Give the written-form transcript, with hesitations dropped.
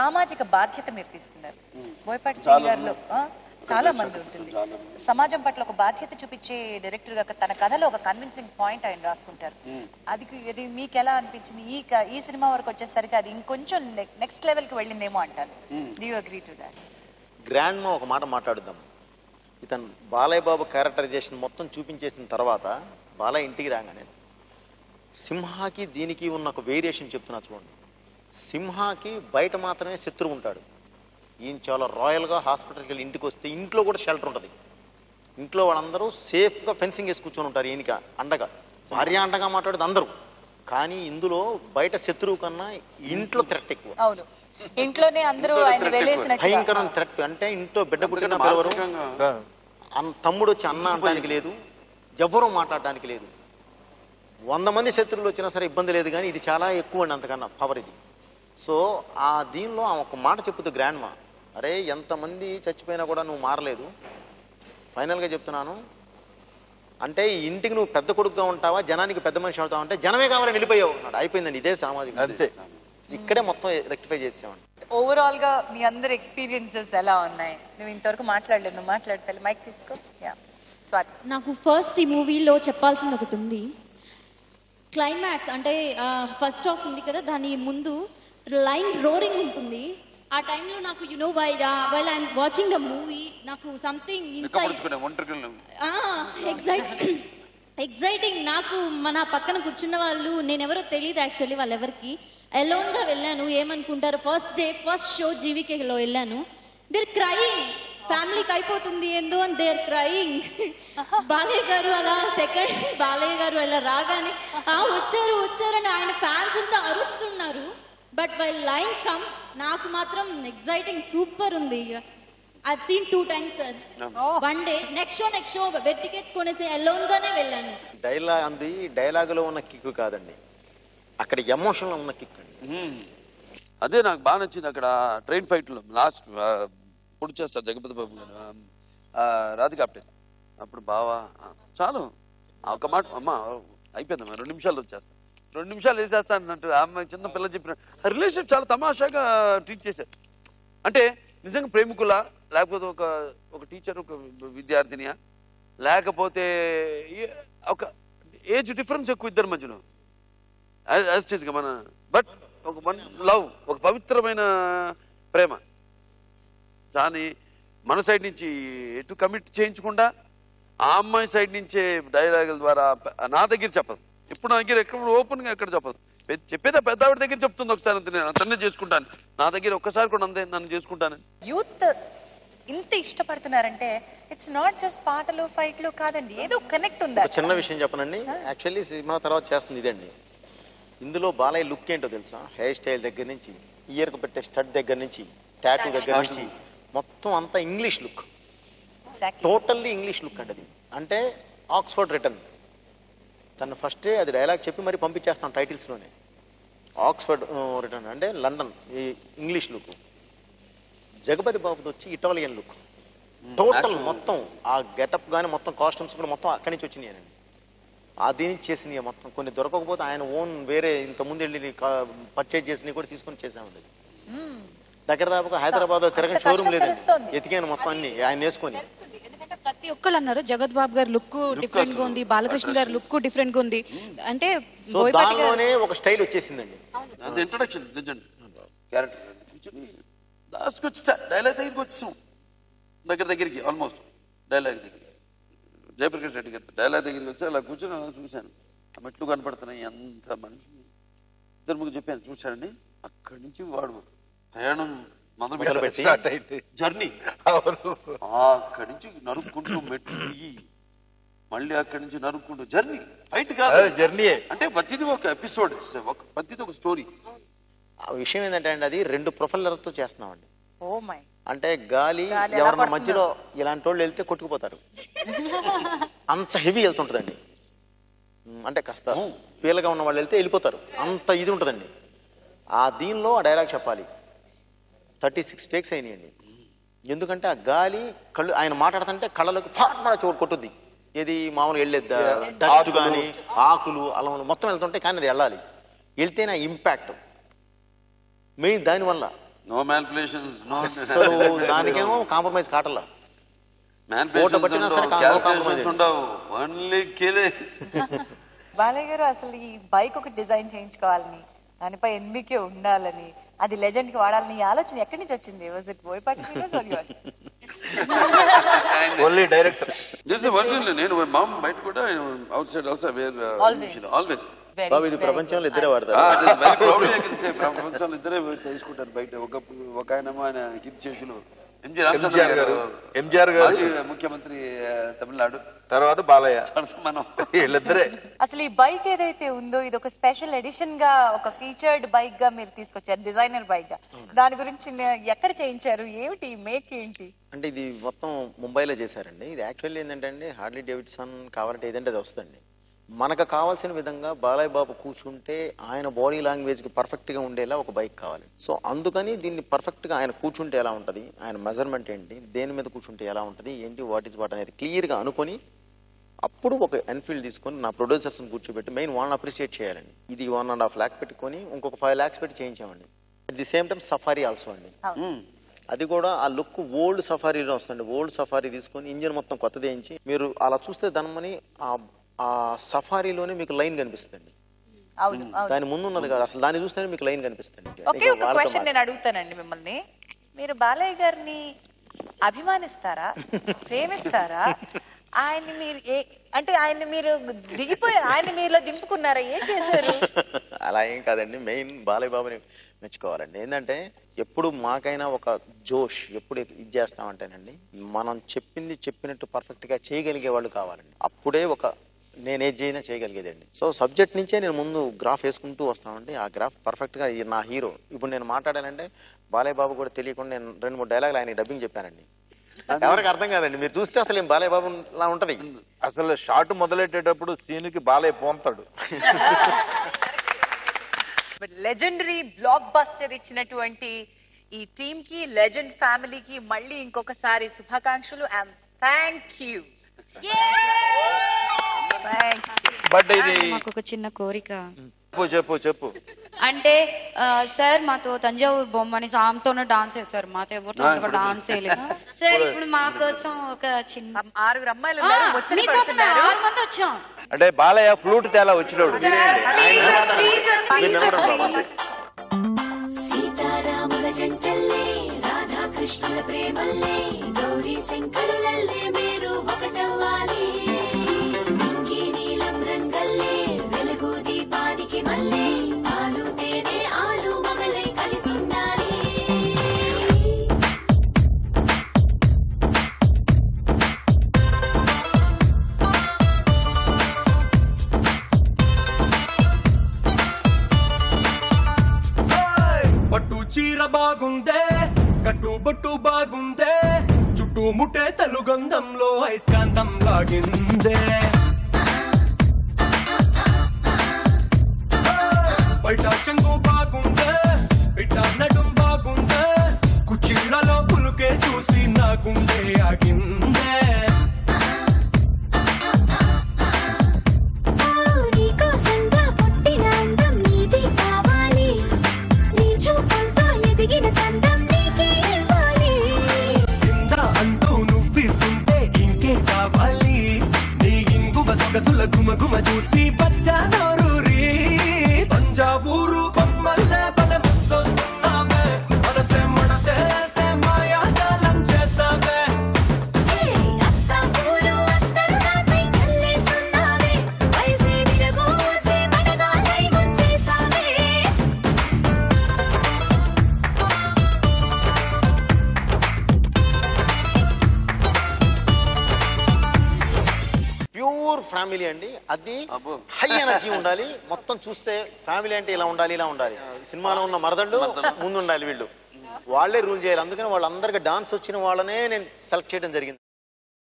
సామాజిక బాధ్యత మీరు తీసుకున్నారు. బోయపాటి శ్రీని గారిలో చాలా మంది ఉంటుంది. సమాజం పట్ల ఒక బాధ్యత చూపించే డైరెక్టర్ గా తన కథలో ఒక కన్విన్సింగ్ పాయింట్ ఆయన రాసుకుంటారు. అది మీకు ఎలా అనిపించింది? ఈ సినిమా వరకు వచ్చేసరికి అది ఇంకొంచెం నెక్స్ట్ లెవెల్ కి వెళ్ళిందేమో అంటారు. Do you agree to that? Grand మా ఒక మాట మాట్లాడుద్దాం. ఇతను బాలయ్య బాబు క్యారెక్టరైజేషన్ మొత్తం చూపించేసిన తర్వాత బాలయ్య ఇంటికి రాగానే సింహాకి దీనికి ఉన్న ఒక వేరియేషన్ చెప్తున్నా చూడండి. సింహాకి బయట మాత్రమే శత్రువు ఉంటాడు. ఈయన చాలా రాయల్గా హాస్పిటల్కి వెళ్ళి ఇంటికి వస్తే ఇంట్లో కూడా షెల్టర్ ఉంటుంది. ఇంట్లో వాళ్ళందరూ సేఫ్గా ఫెన్సింగ్ వేసి కూర్చొని ఉంటారు. ఈయనక అండగా భార్య అండగా మాట్లాడేది అందరూ. కానీ ఇందులో బయట శత్రువు కన్నా ఇంట్లో థ్రెట్ ఎక్కువ. అవును, ఇంట్లోనే అందరూ భయంకరమైన థ్రెట్. అంటే ఇంట్లో బిడ్డ పుట్టిన పిలవరు, తమ్ముడు వచ్చి అన్న అనడానికి లేదు, ఎవరూ మాట్లాడడానికి లేదు. 100 మంది శత్రువులు వచ్చినా సరే ఇబ్బంది లేదు. కానీ ఇది చాలా ఎక్కువ అండి, అంతకన్నా పవర్ ఇది. సో ఆ దీనిలో ఒక మాట చెప్పుద్దు గ్రాండ్ మా, అరే ఎంతమంది చచ్చిపోయినా కూడా నువ్వు మారలేదు, ఫైనల్గా చెప్తున్నాను అంటే ఇంటికి నువ్వు పెద్ద కొడుకుగా ఉంటావా, జనానికి పెద్ద మనిషి అవుతావు అంటే జనమే కావాలని వెళ్ళిపోయావు అన్నాడు. అయిపోయిందండి, ఇదే సామాజిక. అంతే, ఇక్కడే మొత్తం రెక్టిఫై చేసామండి. ఓవరాల్ గా మీ అందరి ఎక్స్పీరియన్సెస్ ఎలా ఉన్నాయి? నువ్వు ఇంతవరకు మాట్లాడలేదు, నువ్వు మాట్లాడతావు, మైక్ తీసుకో. స్వాతి, నాకు ఫస్ట్ ఈ మూవీలో చెప్పాల్సింది ఒకటి ఉంది. క్లైమాక్స్ అంటే ఫస్ట్ హాఫ్ ఉంది కదా, దాని ముందు లైన్ రోరింగ్ ఉంటుంది. ఆ టైంలో నాకు while I'm watching the movie నాకు సంథింగ్ ఎగ్జైటింగ్. నాకు మన పక్కన కూర్చున్న వాళ్ళు నేనెవరో తెలియదు యాక్చువల్లీ, వాళ్ళెవరికి అలోన్గా వెళ్ళాను. ఏమనుకుంటారు, ఫస్ట్ డే ఫస్ట్ షో జీవికేలో వెళ్ళాను. దేర్ క్రయింగ్, ఫ్యామిలీకి అయిపోతుంది ఏందో అని దేర్ క్రయింగ్. బాలయ్య గారు అలా సెకండ్ బాలయ్య గారు అలా రాగానే వచ్చారు వచ్చారని ఆయన ఫ్యాన్స్ అంతా అరుస్తున్నారు. బట్ బై లైన్ కమ్ నాకు మాత్రం ఎగ్జైటింగ్, సూపర్ ఉంది. I've seen 2 times sir. One day next show web tickets కొనేసి అలోన్ గానే వెళ్ళాను. డైలాగ్ అంది డైలాగులో ఉన్న కిక్ కాదండి, అక్కడ ఎమోషన్ లో ఉన్న కిక్ అండి. అదే నాకు బాగా నచ్చింది. అక్కడ ట్రైన్ ఫైట్ లో లాస్ట్ పొడి చేస్తారు జగపతి బాబు గారు రాధికాప్టే, అప్పుడు బావా చాలు ఒక మాట అమ్మ అయిపోయిందమ్మా 2 నిమిషాలు వచ్చేస్తా, 2 నిమిషాలు వేసేస్తా అన్నట్టు అమ్మాయి చిన్న పిల్ల చెప్పిన రిలేషన్ చాలా తమాషాగా ట్రీట్ చేశారు. అంటే నిజంగా ప్రేమికుల, లేకపోతే ఒక టీచర్ ఒక విద్యార్థినియా, లేకపోతే ఒక ఏజ్ డిఫరెన్స్ ఎక్కువ ఇద్దరి మధ్యలో యాస్టేజ్గా మన, బట్ ఒక వన్ లవ్, ఒక పవిత్రమైన ప్రేమ. కానీ మన సైడ్ నుంచి ఎటు కమిట్ చేయించకుండా ఆ అమ్మాయి సైడ్ నుంచే డైలాగుల ద్వారా నా దగ్గర చెప్పదు, ఇప్పుడు నా దగ్గర ఎక్కడ ఓపెన్గా ఎక్కడ చెప్పదు. చెప్పేదా పెద్ద ఆవిడ దగ్గర చెప్తుంది, ఒకసారి అంతే, నేను అతన్నే చేసుకుంటాను, నా దగ్గర ఒక్కసారి కూడా అంతే నన్ను చేసుకుంటాను. యూత్ ఇంత ఇష్టపడుతున్నారంటే ఇట్స్ నాట్ జస్ట్ పాటలు ఫైట్లు కాదండి, ఏదో కనెక్ట్ ఉంది. చిన్న విషయం చెప్పనండి, యాక్చువల్లీ సినిమా తర్వాత చేస్తుంది ఇదండి. ఇందులో బాలయ్య లుక్ ఏంటో తెలుసా, హెయిర్ స్టైల్ దగ్గర నుంచి, ఇయర్కి పెట్టే స్టడ్ దగ్గర నుంచి, టాటూ దగ్గర నుంచి మొత్తం అంతా English look, totally English look అండి అది. అంటే ఆక్స్ఫర్డ్ రిటర్న్, తను ఫస్టే అది డైలాగ్ చెప్పి మరి పంపించేస్తాను టైటిల్స్లోనే. ఆక్స్ఫర్డ్ రిటర్న్ అంటే లండన్ ఈ ఇంగ్లీష్ లుక్. జగపతి బాబుది వచ్చి ఇటాలియన్ లుక్, టోటల్ మొత్తం ఆ గెటప్ కానీ మొత్తం కాస్ట్యూమ్స్ కూడా మొత్తం అక్కడి నుంచి వచ్చినాయండి. దీని నుంచి చేసినాయి మొత్తం. కొన్ని దొరకకపోతే ఆయన ఓన్ వేరే ఇంతకుముందు వెళ్ళి పర్చేజ్ చేసినవి కూడా తీసుకొని చేసామండి. దగ్గర దాకా హైదరాబాద్ తిరగని షోరూమ్ లేదండి, ఎతికాను మొత్తం అన్ని ఆయన వేసుకొని. ఎందుకంటే ప్రతి ఒక్కళ్ళు అన్నారు జగత్ బాబు గారు లుక్ డిఫరెంట్ గా ఉంది, బాలకృష్ణ గారు లుక్ డిఫరెంట్ గా ఉంది అంటే దానిలోనే ఒక స్టైల్ వచ్చేసిందండి. ఇంట్రొడక్షన్ క్యారెక్టర్ లాస్ట్కి వచ్చేసా, డైలాగ్ దగ్గరికి వచ్చేసాం, దగ్గరికి ఆల్మోస్ట్ డైలాగ్ దగ్గర జయప్రకాష్ రెడ్డి గారి డైలాగ్ దగ్గరికి వచ్చి అలా కూర్చొని అలా చూశాను. ఆ మెట్లు కనపడుతున్నాయి, ఎంత మనుషులు, 2-3 చెప్పాను చూశానండి. అక్కడి నుంచి వాడు ప్రయాణం మొదలుపెట్టి స్టార్ట్ అయింది జర్నీ. అక్కడి నుంచి నరుక్కుంటూ మెట్లు దిగి మళ్ళీ అక్కడి నుంచి నరుక్కుంటూ జర్నీ, ఫైట్ కాదు జర్నీ. అంటే ప్రతిది ఒక ఎపిసోడ్, ప్రతిది ఒక స్టోరీ. ఆ విషయం ఏంటంటే అండి, అది 2 ప్రొఫెల్లర్తో చేస్తున్నామండి. అంటే గాలి ఎవరన్నా మధ్యలో ఇలాంటి వాళ్ళు వెళ్తే కొట్టుకుపోతారు, అంత హెవీ వెళ్తుంటుందండి. అంటే కాస్త పీలగా ఉన్న వాళ్ళు వెళ్తే వెళ్ళిపోతారు, అంత ఇది ఉంటుందండి. ఆ దీనిలో ఆ డైలాగ్ చెప్పాలి. 36 టేక్స్ అయినాయండి. ఎందుకంటే ఆ గాలి కళ్ళు ఆయన మాట్లాడుతుంటే కళ్ళలోకి చోటు కొట్టుద్ది. ఏది మామూలుగా వెళ్ళేద్దా, డస్ట్ కానీ ఆకులు అలా మొత్తం వెళ్తుంటే కానీ అది వెళ్ళాలి, వెళ్తేనే ఇంపాక్ట్ మెయిన్ దానివల్ల. నో మ్యానిపులేషన్స్, నో అసలు దానికేమో కాంప్రమైజ్ కాటల్లా. బాలయ్య గారు అసలు ఈ బైక్ ఒకటి డిజైన్ చేయించుకోవాలని, దానిపై ఎన్బికే ఉండాలని, అది లెజెండ్ కి వాడాలని ఈ ఆలోచన ఎక్కడి నుంచి వచ్చింది? Was it Boyapati Srinivas or yours? Only director. నేను మామ్ బయట కూడా outside also where always. బాబు ఇది ప్రపంచంలో ఇద్దరే వాడతారు. ప్రపంచంలో ఇద్దరే చేసుకుంటారు బయట. ఒక ఆయన కింది చేతులు ఎంజీఆర్ గారు ముఖ్యమంత్రి తమిళనాడు, తర్వాత బాలయ్య, మనం వీళ్ళిద్దరే. అసలు ఈ బైక్ ఏదైతే ఉందో ఇది ఒక స్పెషల్ ఎడిషన్ గా, ఒక ఫీచర్డ్ బైక్ గా మీరు తీసుకొచ్చారు, డిజైనర్ బైక్ గా. దాని గురించి ఎక్కడ చేయించారు, ఏమిటి మేక్ ఏంటి? అంటే ఇది మొత్తం ముంబైలో చేశారండి. ఇది యాక్చువల్లీ ఏంటంటే అండి, హార్లీ డేవిడ్సన్ కావాలంటే ఏదంటే అది వస్తుందండి. మనకు కావాల్సిన విధంగా బాలయ్య బాబు కూర్చుంటే ఆయన బాడీ లాంగ్వేజ్ కి పర్ఫెక్ట్ గా ఉండేలా ఒక బైక్ కావాలి. సో అందుకని దీన్ని పర్ఫెక్ట్ గా ఆయన కూర్చుంటే ఎలా ఉంటది, ఆయన మెజర్మెంట్ ఏంటి, దేని మీద కూర్చుంటే ఎలా ఉంటది, ఏంటి వాట్ ఈస్ వాట్ అనేది క్లియర్ గా అనుకొని అప్పుడు ఒక ఎన్ఫీల్డ్ తీసుకొని నా ప్రొడ్యూసర్స్ కూర్చోబెట్టి మెయిన్ వాళ్ళని అప్రిషియేట్ చేయాలండి. ఇది 1.5 lakhs పెట్టుకొని ఇంకొక 5 lakhs పెట్టి చేయించామండి. At the same time Safari also అండి. అది కూడా ఆ లుక్ ఓల్డ్ సఫారీలో వస్తుంది. ఓల్డ్ సఫారీ తీసుకొని ఇంజిన్ మొత్తం కొత్తది వేయించి మీరు అలా చూస్తే దాని ఆ సఫారీలోనే మీకు లైన్ కనిపిస్తుంది. దాని ముందు ఉన్నది కాదు, అసలు దాన్ని చూస్తేనే మీకు లైన్ కనిపిస్తుంది. ఒకే ఒక క్వశ్చన్ నేను అడుగుతానండి మిమ్మల్ని. మీరు బాలయ్య గారిని అభిమానిస్తారా, ప్రేమిస్తారా? ఆయన్ని మీరు అంటే ఆయన్ని మీరు దిగిపోయారు, ఆయన మీలో దింపుకున్నారా, ఏం చేశారు? అలా ఏం కాదండి. మెయిన్ బాలయ్య బాబుని మెచ్చుకోవాలండి. ఏంటంటే ఎప్పుడు మాకైనా ఒక జోష్ ఎప్పుడు ఇది చేస్తామంటేనండి, మనం చెప్పినట్టు పర్ఫెక్ట్ గా చేయగలిగే వాళ్ళు కావాలండి. అప్పుడే నేను ఏది చేయనా చేయగలిగేదండి. సో సబ్జెక్ట్ నుంచే నేను ముందు గ్రాఫ్ వేసుకుంటూ వస్తామండి. ఆ గ్రాఫ్ పర్ఫెక్ట్ గా నా హీరో. ఇప్పుడు నేను మాట్లాడానంటే బాలయ్య బాబు కూడా తెలియకుండా నేను 2-3 డైలాగులు ఆయన డబ్బింగ్ చెప్పానండి. ఎవరికి అర్థం కాదండి, మీరు చూస్తే అసలు ఏం బాలయ్య బాబు లా ఉంటది. అసలు షార్ట్ మొదలెట్టేటప్పుడు సీనుకి బాలయ్య పోంతాడు. లెజెండరీ బ్లాక్ బస్టర్ ఇచ్చినటువంటి ఈ టీమ్ కి, లెజెండ్ ఫ్యామిలీకి మళ్ళీ ఇంకొకసారి శుభాకాంక్షలు అండ్ థ్యాంక్ యూ. బట్ ఇది మాకు ఒక చిన్న కోరిక. చెప్పు. అంటే సార్ మాతో తంజావూరు బొమ్మని సామ్తోనే డాన్స్ చేశారు, మాతో ఎవరితో డాన్స్ చేయలేదు సార్. ఇప్పుడు మా కోసం ఒక చిన్న 6 అమ్మాయిలు మీకోసం 6 మంది వచ్చాం. అంటే బాలయ్య ఫ్లూట్ తేలా వచ్చినోడు. సీతారాముల జంటల్లే, రాధాకృష్ణుల ప్రేమల్లే, గౌరీ శంకరులల్లే మీరు ఒకటవ్వాలి. ఇంకి నీలం రంగల్లే, వెలుగు దీపానికి మల్లే, పాలు తేనె ఆలు మగలై కలిసుండాలి. పట్టు చీర బాగుందే, కట్టుబొట్టు బాగుందే, చుట్టూ ముట్టే తెలుగంధంలో ఐస్కాంతం లాగిందే. బయట చెంగు బాగుందే, ఇట నడుం బాగుందే, కుర్చీలలో పులుకే చూసి నా గుండె ఆగిందే. నీకోసంగా పుట్టిన అందం నీది కావాలి, నీ చూపులతో ఎదిగిన చందం నీకే ఇవ్వాలి. కింద అంటూ నువ్విస్తుంటే ఇంకే కావాలి, నీ ఇంగువ సొగసుల గుమగుమ చూసి బచ్చానూరి. తంజావూరు బొమ్మల్లే పన ముద్దొస్తున్నావే, మనసే మడతేసే మాయాజాలం చేసావే. అత్త పూలు అత్తరు నాపై చల్లేస్తున్నావే, వయసే విరబోసే మనగానై ముంచేసావే. ప్యూర్ ఫ్యామిలీ అండి. అది హై ఎనర్జీ ఉండాలి. మొత్తం చూస్తే ఫ్యామిలీ అంటే ఇలా ఉండాలి, ఇలా ఉండాలి. సినిమాలో ఉన్న మరదళ్ళు ముందు ఉండాలి, వీళ్ళు వాళ్ళే రూల్ చేయాలి. అందుకని వాళ్ళందరికీ డాన్స్ వచ్చిన వాళ్ళనే నేను సెలెక్ట్ చేయడం జరిగింది.